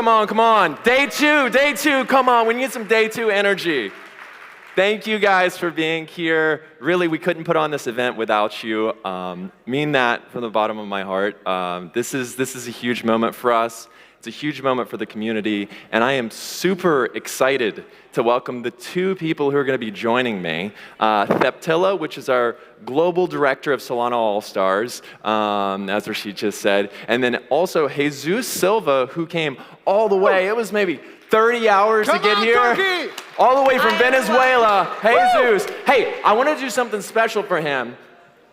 come on, come on. Day two, come on. We need some day two energy. Thank you guys for being here. Really, we couldn't put on this event without you. Mean that from the bottom of my heart. This is a huge moment for us. It's a huge moment for the community, and I am super excited to welcome the two people who are going to be joining me. Theptilla, which is our global director of Solana All Stars, as Rashid just said, and then also Jesus Silva, who came all the way. It was maybe 30 hours to get here. Turkey! All the way from Venezuela. Jesus. Hey, I want to do something special for him.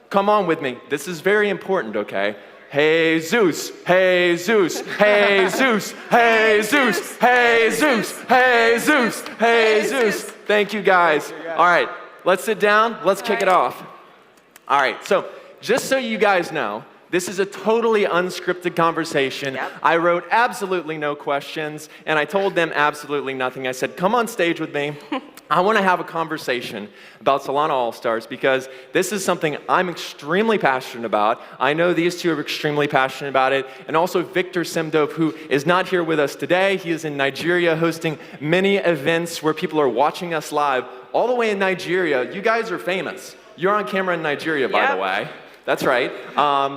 Come on with me. This is very important, okay? Jesus, Jesus, Jesus, Jesus, Jesus, Jesus, Jesus. Thank you guys. All right, let's sit down. Let's kick it off. All right, so just so you guys know, this is a totally unscripted conversation. Yep. I wrote absolutely no questions, and I told them absolutely nothing. I said, come on stage with me. I want to have a conversation about Solana All Stars because this is something I'm extremely passionate about. I know these two are extremely passionate about it. And also Victor Semdov, who is not here with us today. He is in Nigeria hosting many events where people are watching us live. All the way in Nigeria. You guys are famous. You're on camera in Nigeria, by the way. That's right.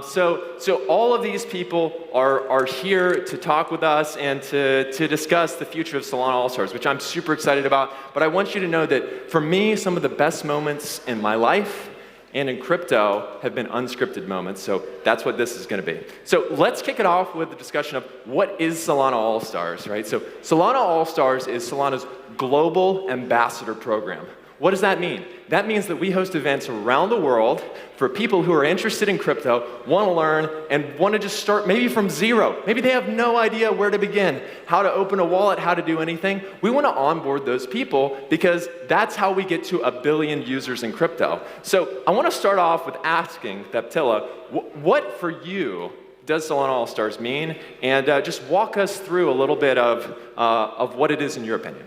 So all of these people are here to talk with us and to discuss the future of Solana All Stars, which I'm super excited about. But I want you to know that for me, some of the best moments in my life and in crypto have been unscripted moments. So that's what this is going to be. So let's kick it off with the discussion of what is Solana All Stars, right? So Solana All Stars is Solana's global ambassador program. What does that mean? That means that we host events around the world for people who are interested in crypto, want to learn, and want to just start maybe from zero. Maybe they have no idea where to begin, how to open a wallet, how to do anything. We want to onboard those people because that's how we get to 1 billion users in crypto. So I want to start off with asking Theptilla, what for you does Solana All Stars mean? And just walk us through a little bit of what it is in your opinion.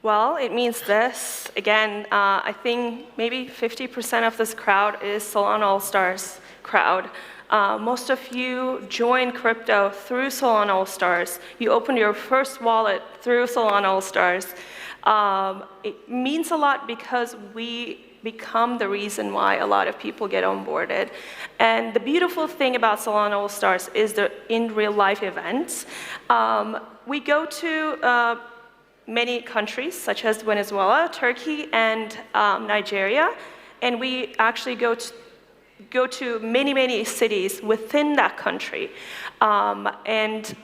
Well, it means this. Again, I think maybe 50% of this crowd is Solana All Stars crowd. Most of you joined crypto through Solana All Stars. You opened your first wallet through Solana All Stars. It means a lot because we become the reason why a lot of people get onboarded. And the beautiful thing about Solana All Stars is the in real life events. We go to many countries, such as Venezuela, Turkey, and Nigeria, and we actually go to many, many cities within that country. And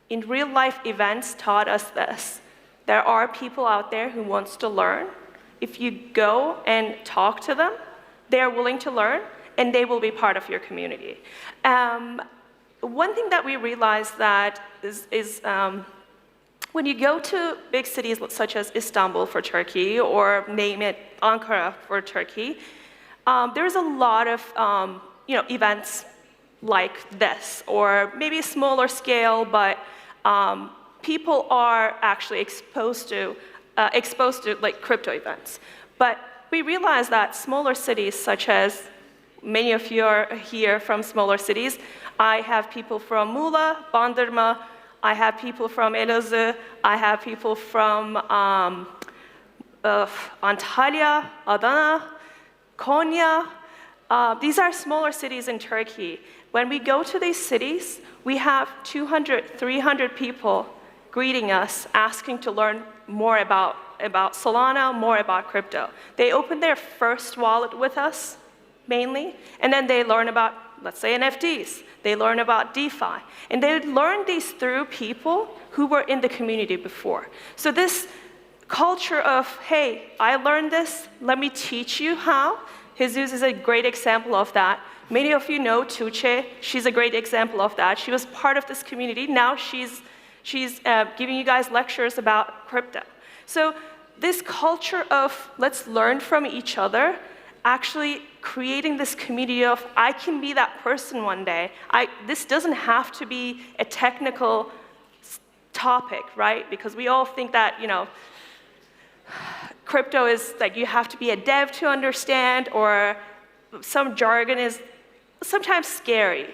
in real life events taught us this. There are people out there who wants to learn. If you go and talk to them, they're willing to learn, and they will be part of your community. One thing that we realized that is when you go to big cities such as Istanbul for Turkey, or name it Ankara for Turkey, there's a lot of events like this, or maybe smaller scale, but people are actually exposed to like crypto events. But we realize that smaller cities, such as many of you are here from smaller cities. I have people from Muğla, Bandırma. I have people from Elazığ. I have people from Antalya, Adana, Konya. These are smaller cities in Turkey. When we go to these cities, we have 200, 300 people greeting us, asking to learn more about Solana, more about crypto. They open their first wallet with us, mainly, and then they learn about, let's say, NFTs. They learn about DeFi. And they learn these through people who were in the community before. So this culture of, hey, I learned this, let me teach you how. Jesus is a great example of that. Many of you know Tuğçe. She's a great example of that. She was part of this community. Now she's giving you guys lectures about crypto. So this culture of let's learn from each other, actually creating this community of I can be that person one day. This doesn't have to be a technical topic, right? Because we all think that, crypto is like you have to be a dev to understand, or some jargon is sometimes scary.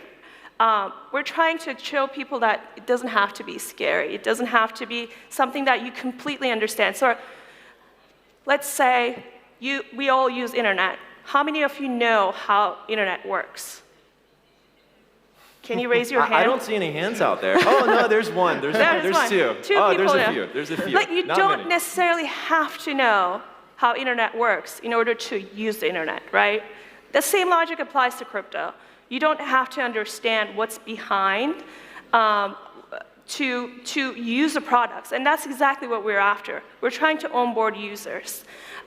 We're trying to show people that it doesn't have to be scary. It doesn't have to be something that you completely understand. So let's say we all use internet. How many of you know how internet works? Can you raise your hand? I don't see any hands out there. Oh, no, there's one. There's one. two. Oh, there's a know. few. There's a few. But you Not don't many. necessarily have to know how internet works in order to use the internet, right? The same logic applies to crypto. You don't have to understand what's behind to use the products, and that's exactly what we're after. We're trying to onboard users.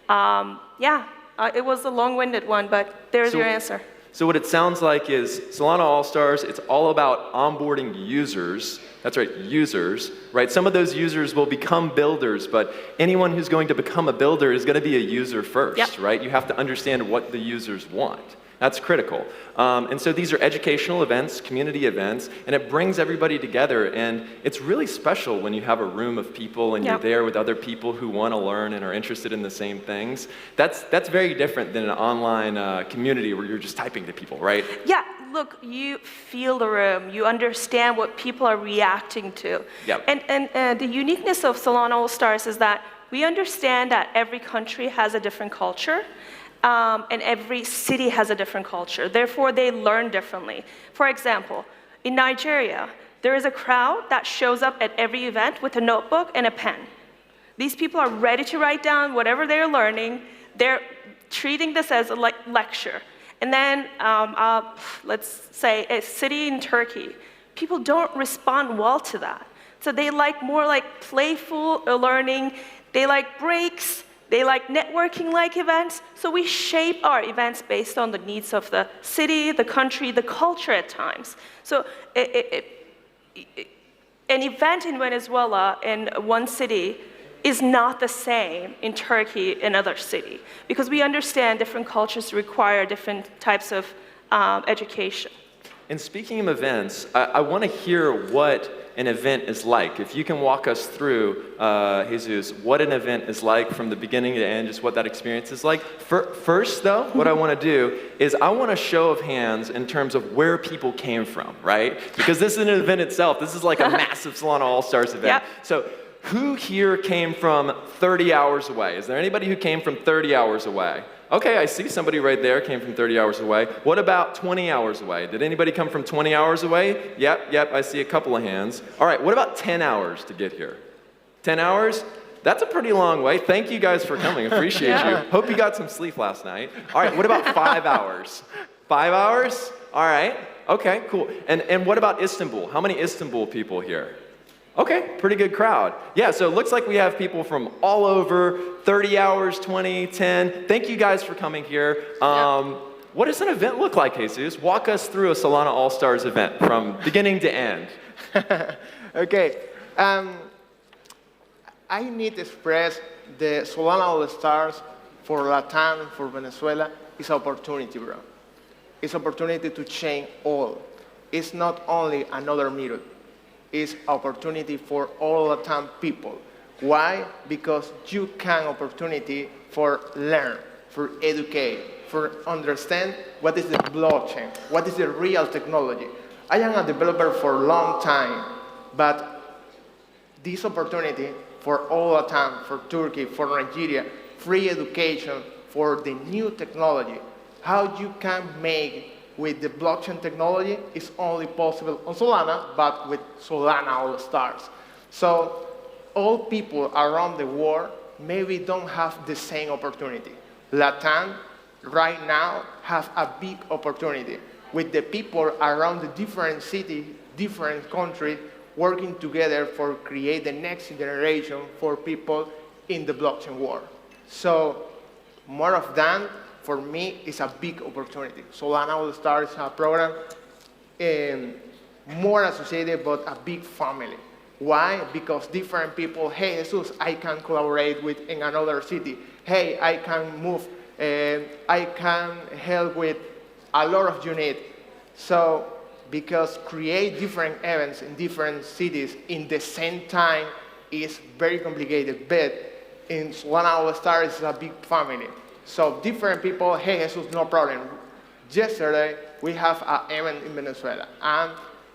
It was a long-winded one, but there's your answer. So what it sounds like is Solana All Stars, it's all about onboarding users. That's right, users, right? Some of those users will become builders, but anyone who's going to become a builder is going to be a user first, right? You have to understand what the users want. That's critical. And so these are educational events, community events, and it brings everybody together. And it's really special when you have a room of people and you're there with other people who want to learn and are interested in the same things. That's very different than an online community where you're just typing to people, right? Yeah, look, you feel the room. You understand what people are reacting to. Yep. And the uniqueness of Solana All Stars is that we understand that every country has a different culture. And every city has a different culture. Therefore, they learn differently. For example, in Nigeria, there is a crowd that shows up at every event with a notebook and a pen. These people are ready to write down whatever they're learning. They're treating this as a lecture. And then, let's say, a city in Turkey, people don't respond well to that. So they like more like playful learning. They like breaks. They like networking-like events, so we shape our events based on the needs of the city, the country, the culture at times. So an event in Venezuela in one city is not the same in Turkey in another city, because we understand different cultures require different types of education. And speaking of events, I want to hear what an event is like. If you can walk us through, Jesus, what an event is like from the beginning to end, just what that experience is like. First, though, what I want to do is I want a show of hands in terms of where people came from, right? Because this is an event itself. This is like a massive Solana All Stars event. Yep. So who here came from 30 hours away? Is there anybody who came from 30 hours away? Okay, I see somebody right there came from 30 hours away. What about 20 hours away? Did anybody come from 20 hours away? Yep, I see a couple of hands. All right, what about 10 hours to get here? 10 hours? That's a pretty long way. Thank you guys for coming. Appreciate you. Hope you got some sleep last night. All right, what about 5 hours? 5 hours? All right, okay, cool. And what about Istanbul? How many Istanbul people here? Okay, pretty good crowd. Yeah, so it looks like we have people from all over, 30 hours, 20, 10. Thank you guys for coming here. What does an event look like, Jesus? Walk us through a Solana All Stars event from beginning to end. Okay. I need to express the Solana All Stars for Latam, for Venezuela, is opportunity, bro. It's opportunity to change all. It's not only another meetup. It's opportunity for all Latam people. Why? Because you can opportunity for learn, for educate, for understand what is the blockchain, what is the real technology. I am a developer for a long time, but this opportunity for all Latam, for Turkey, for Nigeria, free education for the new technology, how you can make with the blockchain technology is only possible on Solana, but with Solana All Stars. So all people around the world maybe don't have the same opportunity. Latam right now have a big opportunity with the people around the different cities, different countries, working together for create the next generation for people in the blockchain world. So more of that, for me, is a big opportunity. Solana All Stars is a program more associated, but a big family. Why? Because different people, hey, Jesus, I can collaborate with in another city. Hey, I can move, I can help with a lot of units. So, because create different events in different cities in the same time is very complicated, but in Solana All Stars is a big family. So different people, hey, Jesus, no problem. Yesterday, we have an event in Venezuela, and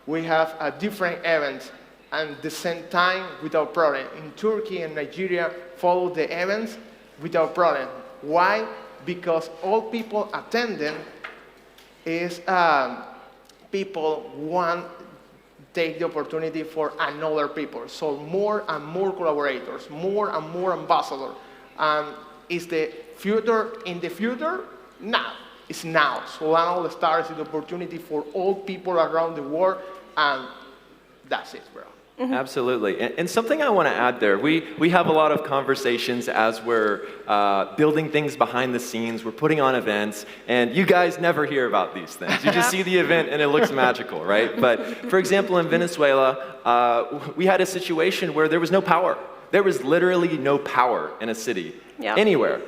we have a different events at the same time without problem. In Turkey and Nigeria, follow the events without problem. Why? Because all people attending is people want take the opportunity for another people. So more and more collaborators, more and more ambassadors. Is the future in the future? Now. It's now. Solana All Stars is the opportunity for all people around the world, and that's it, bro. Mm-hmm. Absolutely. And something I want to add there, we have a lot of conversations as we're building things behind the scenes, we're putting on events, and you guys never hear about these things. You just see the event and it looks magical, right? But for example, in Venezuela, we had a situation where there was no power. There was literally no power in a city, anywhere.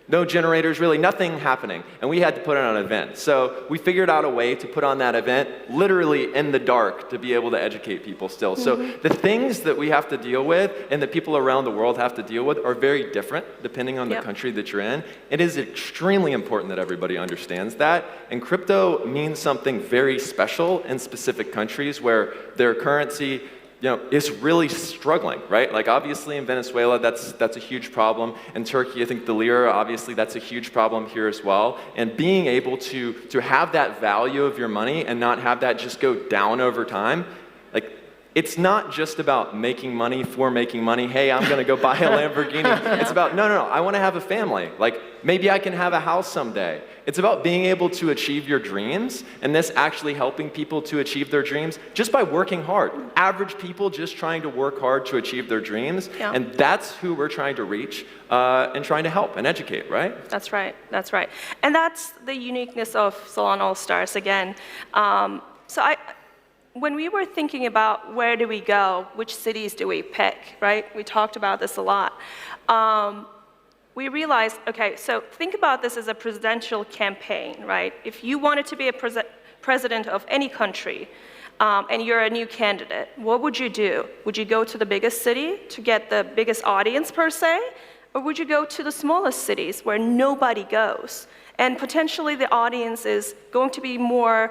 No generators, really, nothing happening. And we had to put on an event. So we figured out a way to put on that event literally in the dark to be able to educate people still. So the things that we have to deal with and that people around the world have to deal with are very different depending on the country that you're in. It is extremely important that everybody understands that. And crypto means something very special in specific countries where their currency is really struggling, right? Like obviously in Venezuela, that's a huge problem. In Turkey, I think the lira, obviously that's a huge problem here as well. And being able to have that value of your money and not have that just go down over time, like it's not just about making money for making money. Hey, I'm gonna go buy a Lamborghini. It's about, no, I wanna have a family. Like maybe I can have a house someday. It's about being able to achieve your dreams, and this actually helping people to achieve their dreams just by working hard. Average people just trying to work hard to achieve their dreams, and that's who we're trying to reach and trying to help and educate, right? That's right, that's right. And that's the uniqueness of Solana All Stars again. When we were thinking about where do we go, which cities do we pick, right? We talked about this a lot. We realized, okay, so think about this as a presidential campaign, right? If you wanted to be a president of any country and you're a new candidate, what would you do? Would you go to the biggest city to get the biggest audience per se? Or would you go to the smallest cities where nobody goes? And potentially the audience is going to be more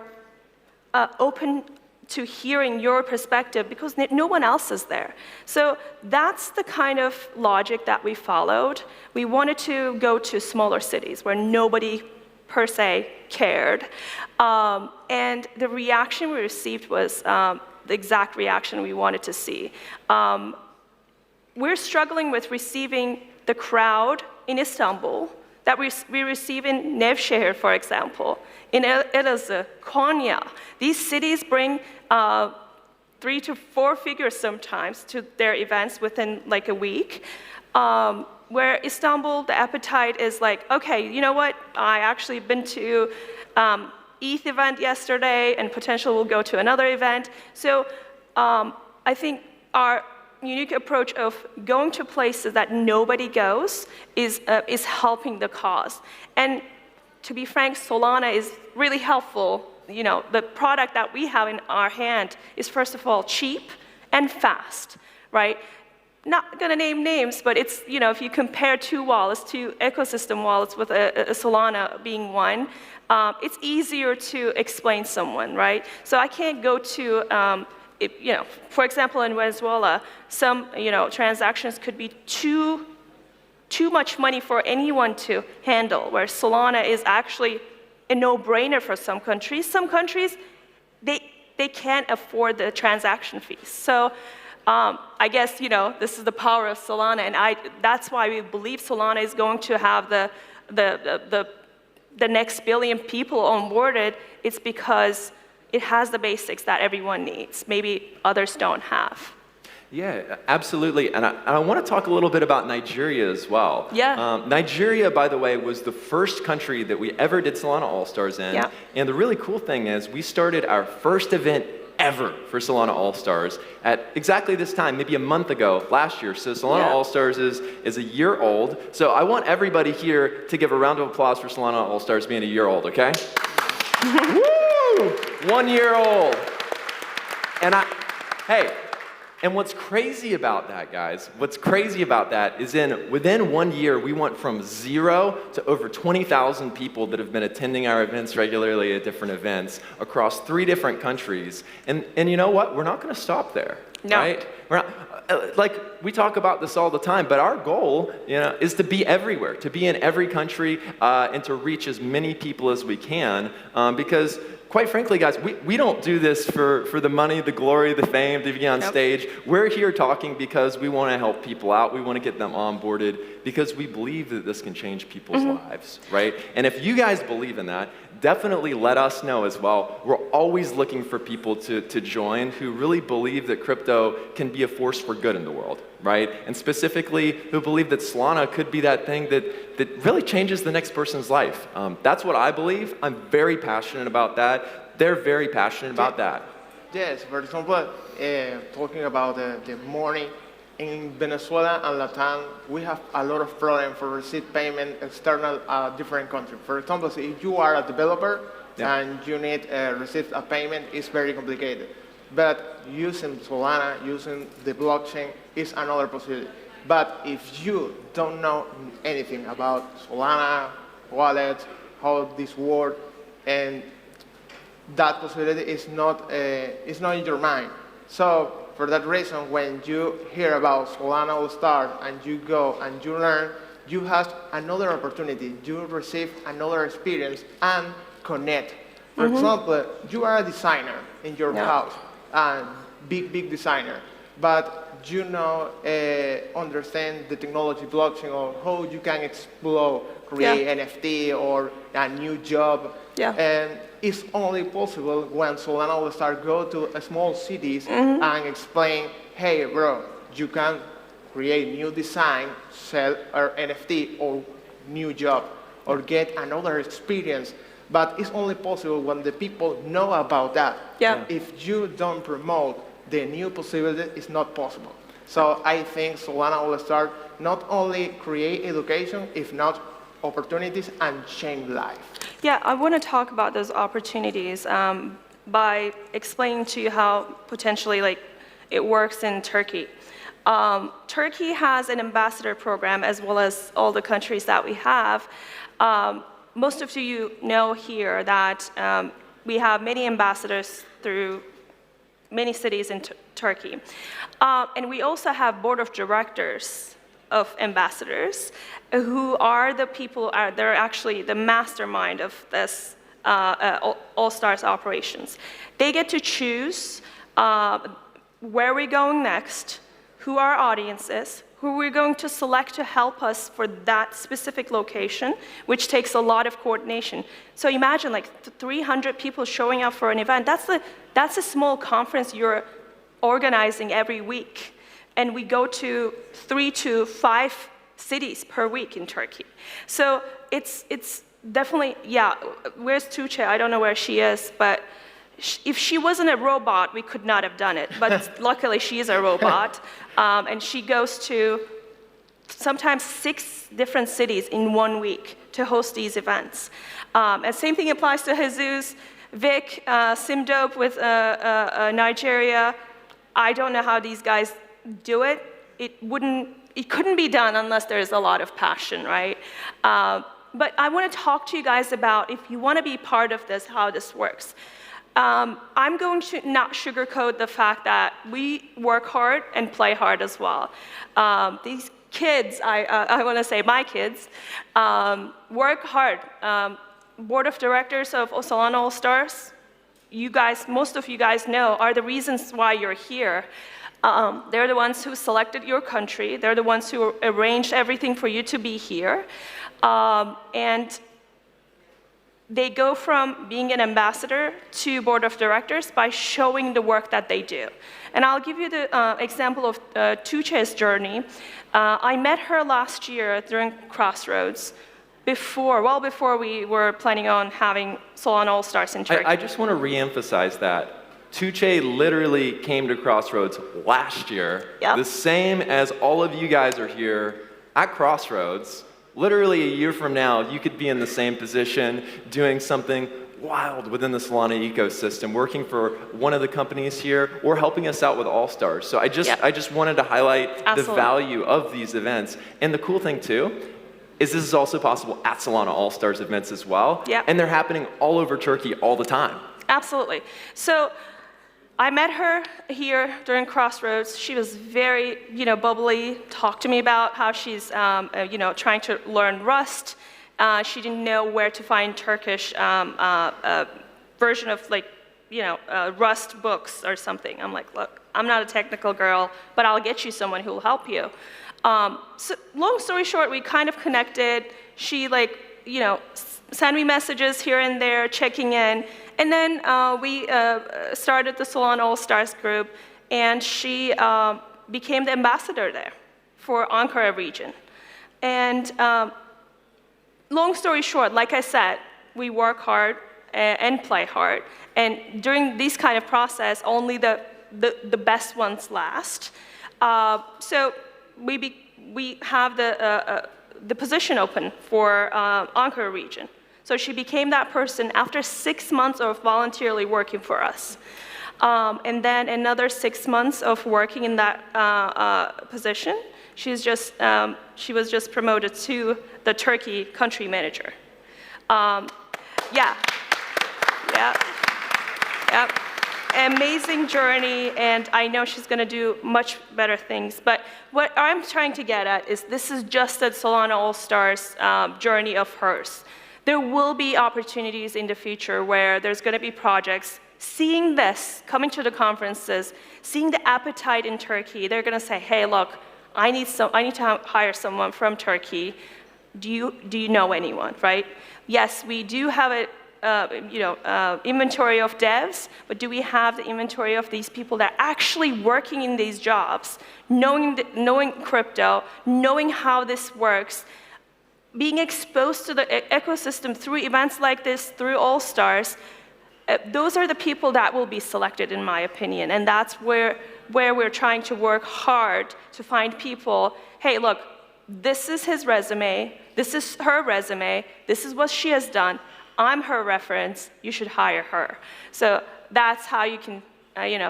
open to hearing your perspective because no one else is there. So that's the kind of logic that we followed. We wanted to go to smaller cities where nobody per se cared. And the reaction we received was the exact reaction we wanted to see. We're struggling with receiving the crowd in Istanbul that we receive in Nevşehir, for example, in Elazığ, Konya. These cities bring 3 to 4 figures sometimes to their events within like a week. Where Istanbul, the appetite is like, okay, you know what? I actually been to ETH event yesterday and potentially will go to another event. So I think our unique approach of going to places that nobody goes is helping the cause. And to be frank, Solana is really helpful. You know, the product that we have in our hand is first of all cheap and fast, right? Not gonna name names, but it's, you know, if you compare 2 wallets, 2 ecosystem wallets with a Solana being one, it's easier to explain someone, right? So I can't go to, for example, in Venezuela, some, transactions could be too much money for anyone to handle, where Solana is actually a no-brainer for some countries. Some countries, they can't afford the transaction fees. So I guess, this is the power of Solana, and that's why we believe Solana is going to have the next billion people onboarded. It's because it has the basics that everyone needs. Maybe others don't have. Yeah, absolutely. And I want to talk a little bit about Nigeria as well. Yeah. Nigeria, by the way, was the first country that we ever did Solana All Stars in. Yeah. And the really cool thing is we started our first event ever for Solana All Stars at exactly this time, maybe a month ago, last year. So Solana All Stars is a year old. So I want everybody here to give a round of applause for Solana All Stars being a year old, okay? Woo! 1 year old. And hey, And what's crazy about that, guys, what's crazy about that is within 1 year, we went from 0 to over 20,000 people that have been attending our events regularly at different events across 3 different countries. And you know what? We're not going to stop there, No. right? We're not, like, we talk about this all the time, but our goal, is to be everywhere, to be in every country, and to reach as many people as we can, because quite frankly, guys, we don't do this for the money, the glory, the fame, to be on stage. We're here talking because we want to help people out. We want to get them onboarded because we believe that this can change people's lives, right? And if you guys believe in that, definitely let us know as well. We're always looking for people to join who really believe that crypto can be a force for good in the world, right? And specifically, who believe that Solana could be that thing that really changes the next person's life. That's what I believe. I'm very passionate about that. They're very passionate about that. Yes, for example, talking about the money, in Venezuela and Latam, we have a lot of problem for receive payment external different countries. For example, if you are a developer and you need receive a payment, it's very complicated. But using Solana, using the blockchain is another possibility. But if you don't know anything about Solana, wallet, how this works, and that possibility is not in your mind. So for that reason, when you hear about Solana All Stars and you go and you learn, you have another opportunity. You receive another experience and connect. For example, you are a designer in your house, big designer, but you understand the technology blockchain or how you can explore, create NFT or a new job. And it's only possible when Solana All Stars go to small cities and explain, hey, bro, you can create new design, sell or NFT or new job or get another experience. But it's only possible when the people know about that. If you don't promote the new possibility, it's not possible. So I think Solana All Stars not only create education, if not opportunities and change life. Yeah, I want to talk about those opportunities by explaining to you how potentially it works in Turkey. Turkey has an ambassador program as well as all the countries that we have. Most of you know here that we have many ambassadors through many cities in Turkey. And we also have board of directors of ambassadors who are the people, they're actually the mastermind of this All Stars operations. They get to choose where we're going next, who our audience is, who we're going to select to help us for that specific location, which takes a lot of coordination. So imagine 300 people showing up for an event. That's a small conference you're organizing every week. And we go to 3 to 5 cities per week in Turkey. So it's definitely, where's Tuğçe? I don't know where she is, but if she wasn't a robot, we could not have done it. But luckily, she is a robot. And she goes to sometimes 6 different cities in 1 week to host these events. And same thing applies to Jesus, Vic, Simdope with Nigeria. I don't know how these guys do it. It couldn't be done unless there's a lot of passion, right? But I want to talk to you guys about, if you want to be part of this, how this works. I'm going to not sugarcoat the fact that we work hard and play hard as well. These kids, I want to say my kids, work hard. Board of directors of Solana All Stars, you guys, most of you guys know, are the reasons why you're here. They're the ones who selected your country. They're the ones who arranged everything for you to be here. And they go from being an ambassador to board of directors by showing the work that they do. And I'll give you the example of Tuğçe's journey. I met her last year during Crossroads, well before we were planning on having Solana All Stars in Turkey. I just want to reemphasize that. Tuğçe literally came to Crossroads last year, the same as all of you guys are here at Crossroads. Literally a year from now, you could be in the same position doing something wild within the Solana ecosystem, working for one of the companies here or helping us out with All Stars. So I just wanted to highlight the value of these events. And the cool thing too is this is also possible at Solana All Stars events as well. Yep. And they're happening all over Turkey all the time. Absolutely. So I met her here during Crossroads. She was very, bubbly, talked to me about how she's, trying to learn Rust. She didn't know where to find Turkish version of Rust books or something. I'm like, look, I'm not a technical girl, but I'll get you someone who will help you. So long story short, we kind of connected. She sent me messages here and there, checking in. And then we started the Solana All Stars group, and she became the ambassador there for Ankara region. And long story short, like I said, we work hard and play hard. And during this kind of process, only the best ones last. So we have the position open for Ankara region. So she became that person after 6 months of voluntarily working for us. And then another 6 months of working in that position, she was just promoted to the Turkey country manager. Yeah. Amazing journey, and I know she's going to do much better things. But what I'm trying to get at is this is just a Solana All Stars journey of hers. There will be opportunities in the future where there's going to be projects. Seeing this, coming to the conferences, seeing the appetite in Turkey, they're going to say, hey, look, I need to hire someone from Turkey. Do you know anyone, right? Yes, we do have a inventory of devs, but do we have the inventory of these people that are actually working in these jobs, knowing crypto, knowing how this works, being exposed to the ecosystem through events like this, through All Stars? Those are the people that will be selected, in my opinion, and that's where we're trying to work hard to find people. Hey, look, this is his resume, this is her resume, this is what she has done. I'm her reference, you should hire her. So that's how you can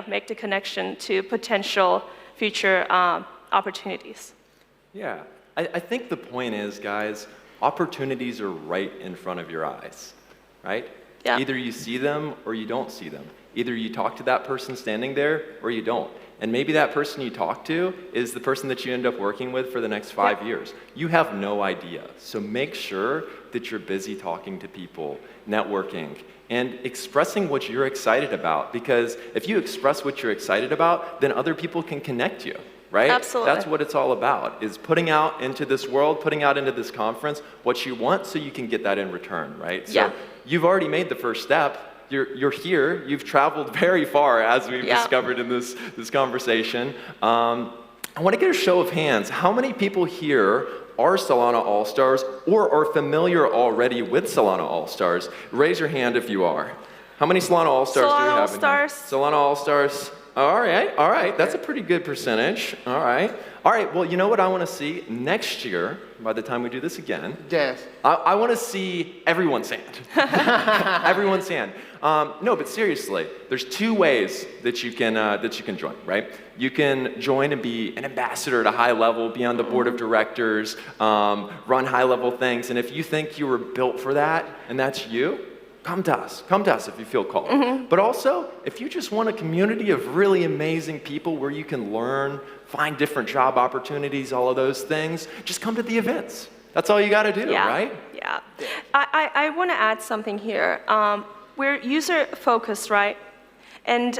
make the connection to potential future opportunities. Yeah, I think the point is, guys, opportunities are right in front of your eyes, right? Yeah. Either you see them or you don't see them. Either you talk to that person standing there or you don't. And maybe that person you talk to is the person that you end up working with for the next 5 years. You have no idea. So make sure that you're busy talking to people, networking, and expressing what you're excited about. Because if you express what you're excited about, then other people can connect you, right? Absolutely. That's what it's all about, is putting out into this world, putting out into this conference what you want so you can get that in return, right? So you've already made the first step. You're here. You've traveled very far, as we've discovered in this conversation. I want to get a show of hands. How many people here are Solana All Stars or are familiar already with Solana All Stars? Raise your hand if you are. How many Solana All Stars do we have in here? Solana All Stars. All right. That's a pretty good percentage. All right. Well, you know what I want to see next year, by the time we do this again? Yes. I want to see everyone's hand. Everyone's hand. No, but seriously, there's 2 ways that you can join, right? You can join and be an ambassador at a high level, be on the board of directors, run high-level things. And if you think you were built for that, and that's you, come to us if you feel called. Mm-hmm. But also, if you just want a community of really amazing people where you can learn, find different job opportunities, all of those things, just come to the events. That's all you got to do, right? Yeah. I want to add something here. We're user-focused, right? And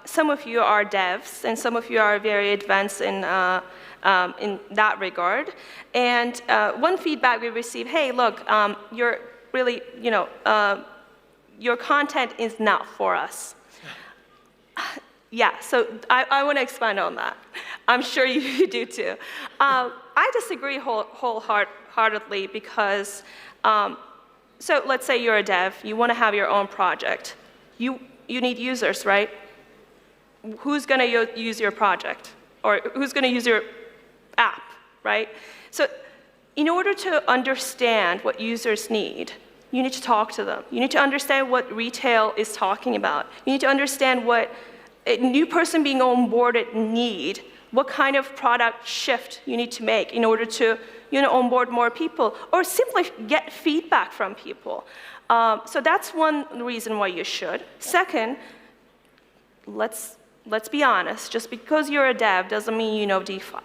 some of you are devs, and some of you are very advanced in that regard. And one feedback we received, hey, look, you're really, your content is not for us. Yeah, so I want to expand on that. I'm sure you do too. I disagree wholeheartedly because, so let's say you're a dev, you want to have your own project. You need users, right? Who's going to use your project? Or who's going to use your app, right? So in order to understand what users need, you need to talk to them. You need to understand what retail is talking about. You need to understand what a new person being onboarded need, what kind of product shift you need to make in order to onboard more people, or simply get feedback from people. So that's one reason why you should. Second, let's be honest. Just because you're a dev doesn't mean you know DeFi.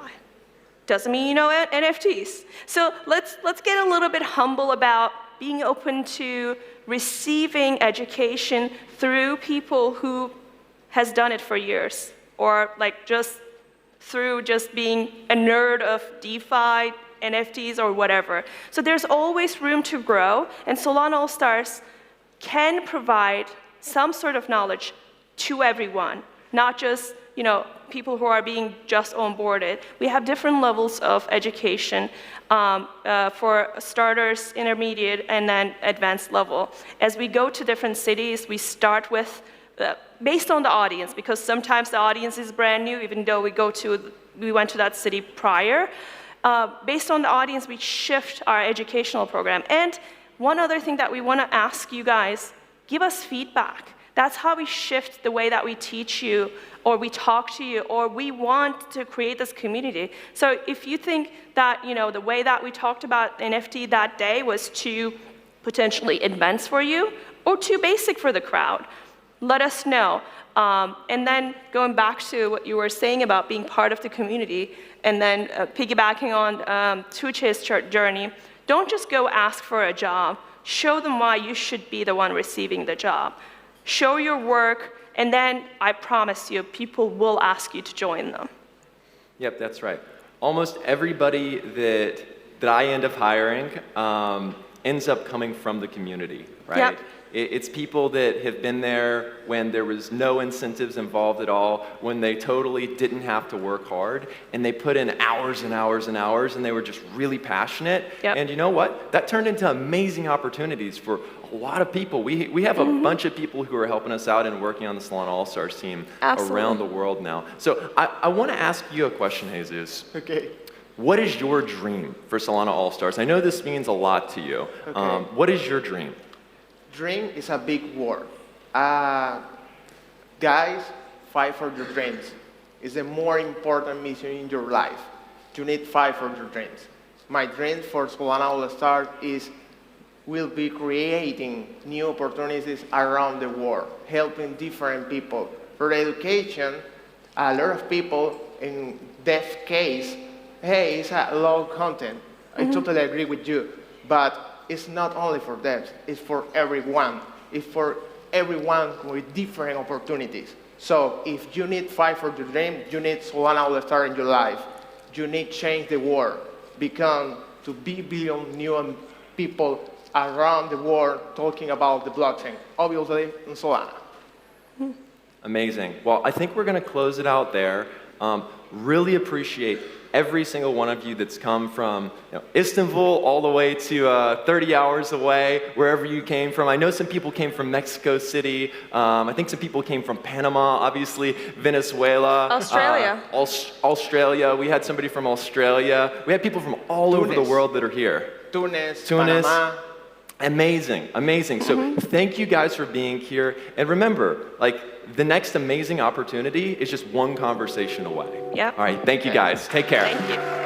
Doesn't mean you know NFTs. So let's get a little bit humble about being open to receiving education through people who has done it for years, or like just through just being a nerd of DeFi, NFTs, or whatever. So there's always room to grow, and Solana All Stars can provide some sort of knowledge to everyone, not just people who are being just onboarded. We have different levels of education for starters, intermediate, and then advanced level. As we go to different cities, we start with based on the audience, because sometimes the audience is brand new, even though we went to that city prior. Based on the audience, we shift our educational program. And one other thing that we want to ask you guys, give us feedback. That's how we shift the way that we teach you, or we talk to you, or we want to create this community. So if you think that the way that we talked about NFT that day was too potentially advanced for you, or too basic for the crowd, let us know. And then going back to what you were saying about being part of the community, and then piggybacking on Tuğçe's journey, don't just go ask for a job. Show them why you should be the one receiving the job. Show your work, and then I promise you, people will ask you to join them. Yep, that's right. Almost everybody that I end up hiring ends up coming from the community, right? Yep. It's people that have been there when there was no incentives involved at all, when they totally didn't have to work hard, and they put in hours and hours and hours, and they were just really passionate. Yep. And you know what? That turned into amazing opportunities for a lot of people. We have a bunch of people who are helping us out and working on the Solana All Stars team around the world now. So I want to ask you a question, Jesus. Okay. What is your dream for Solana All Stars? I know this means a lot to you. Okay. What is your dream? Dream is a big word. Guys, fight for your dreams. It's a more important mission in your life. You need to fight for your dreams. My dream for Solana All Stars is we'll be creating new opportunities around the world, helping different people. For education, a lot of people in dev case, hey, it's a low content. I totally agree with you. But it's not only for devs, it's for everyone. It's for everyone with different opportunities. So if you need fight for your dream, you need Solana All Stars in your life. You need change the world. Become to be billion new people around the world talking about the blockchain, obviously in Solana. Amazing. Well, I think we're going to close it out there. Really appreciate every single one of you that's come from Istanbul all the way to 30 hours away, wherever you came from. I know some people came from Mexico City. I think some people came from Panama, obviously, Venezuela. Australia. Australia. We had somebody from Australia. We had people from all over the world that are here. Tunis. Panama. Amazing, amazing. So thank you guys for being here. And remember, the next amazing opportunity is just one conversation away. Yep. All right, thank you guys. Take care. Thank you.